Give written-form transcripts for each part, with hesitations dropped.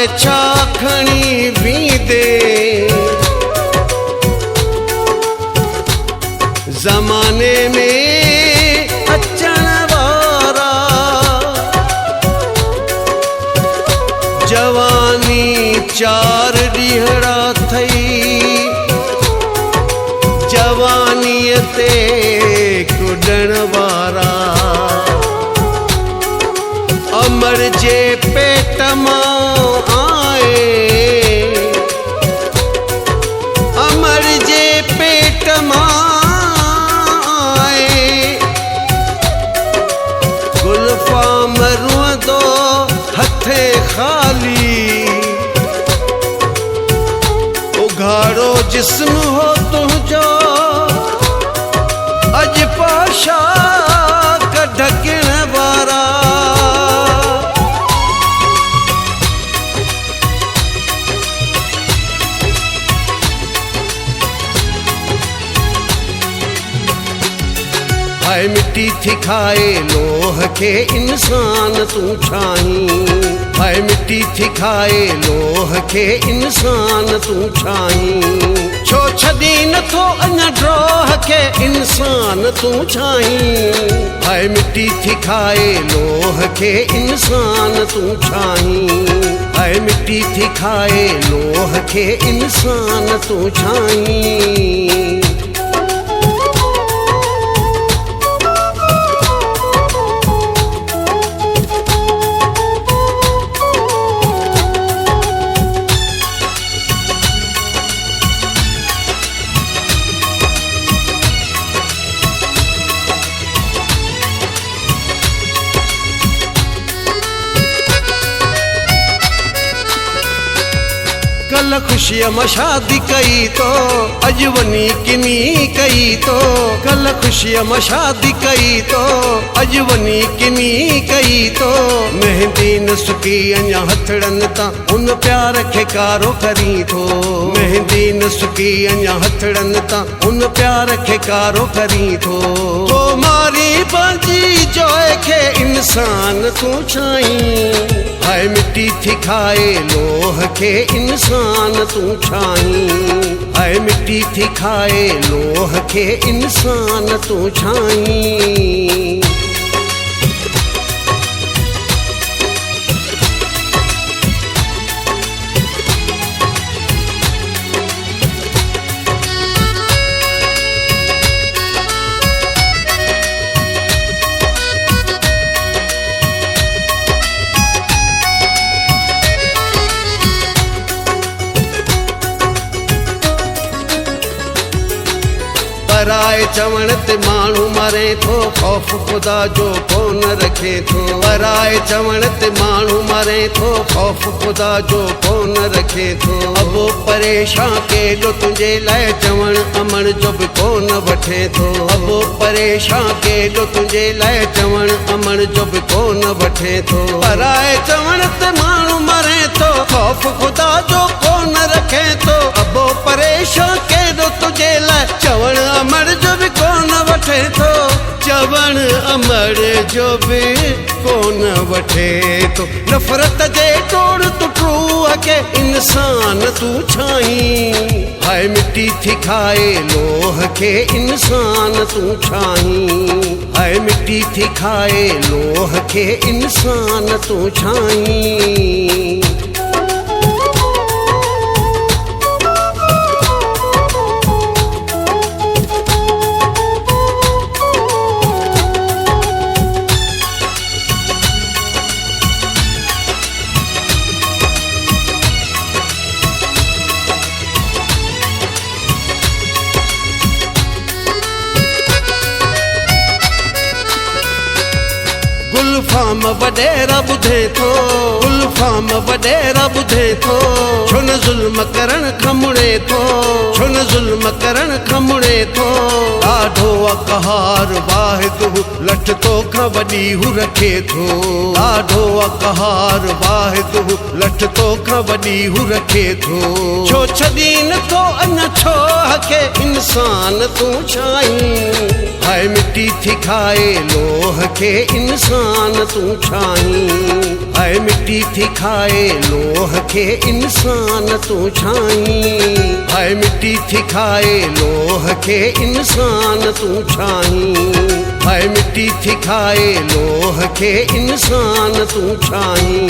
हाय छा खणी वींदे ज़माने में अचण वारा जवानी चार ॾींहड़ा थई जवानीअ ते कुॾण वारा अमर जे पेट मां आए अमर जे पेट मां आए गुलफाम रुअंदो हथे खाली उघाड़ो जिस्म हो तुंहिंजो अज पाशा ढकण वारा हाय मिट्टी थी खाए लोह के इंसान तू छाहीं हाय मिट्टी थी खाए लोह के इंसान तू छाहीं छो छदी नथो अञा ड्रोह के इंसान तू छाहीं हाय मिट्टी थी खाए लोह के इंसान तू छाहीं हाय मिट्टी थी खाए लोह के इंसान तू छाहीं कल खुशीअ मां शादी कई तो अज वनी किनी कई तो कल खुशीअ मां शादी कई तो अज वनी किनी कई तो मेहंदी न सुकी अञा हथड़न ता उन प्यार खे कारो करी थो मेहंदी न सुकी अञा हथड़न ता उन प्यार खे कारो करी थो तो मारी पंहिंजी जोए खे इंसान तू छाहीं हाय मिट्टी थी खाए लोह के इंसान तू छाहीं हाय मिट्टी थी खाए लोह के इंसान तू छाहीं पराए चवण ते माण्हू मरे थो खौफ़ ख़ुदा जो कोन रखे थो पराए चवण ते माण्हू मरे थो खौफ़ ख़ुदा जो कोन रखे थो अबो परेशान केॾो तुंहिंजे लाइ चवण अमण जो बि कोन वठे थो अबो परेशान केॾो तुंहिंजे लाइ चवण अमण जो बि कोन वठे थो पराए चवण ते माण्हू मरे थो खौफ़ ख़ुदा जो कोन रखे थो अबो परेशान केॾो तुंहिंजे लाइ चवण अमर जो भी कोन वठे थो चवण अमर जो भी कोन वठे थो नफ़रत जे तोड़ तू ट्रूह के इंसान तू छाहीं हाय मिट्टी थी खाए लोह के इंसान तू छाहीं हाय मिट्टी थी खाए लोह के इंसान तू छाहीं गुलफाम वडेरा बुधे थो गुलफाम वडेरा बुधे थो छो न ज़ुल्म करण खमुड़े थो छो न ज़ुल्म करण खमुड़े थो ॾाढो अक़हार वाहिद लठ तो खां वॾी हू रखे थो ॾाढो अक़हार वाहिद लठ तो खां वॾी हू रखे थो छो छॾी नथो अञा छो हके इंसान तू छाहीं हाय मिट्टी थी खाए लोह के इंसान तू छाहीं हाय मिट्टी थी खाए लोह खे इंसान तू छाई हाय मिट्टी थी खाए लोह खे इंसान तू छाई हाय मिट्टी थी खाए लोह खे इंसान तू छाई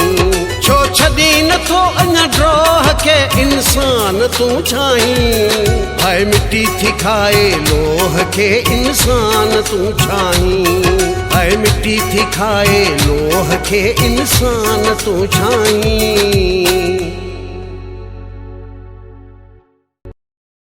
छो छॾी नथो अञा ड्रोह खे इंसान तू छाई हाय मिट्टी थी खाए लोह खे इंसान तू छाई हाय मिट्टी थी खाए लोह खे इंसान तू छाई।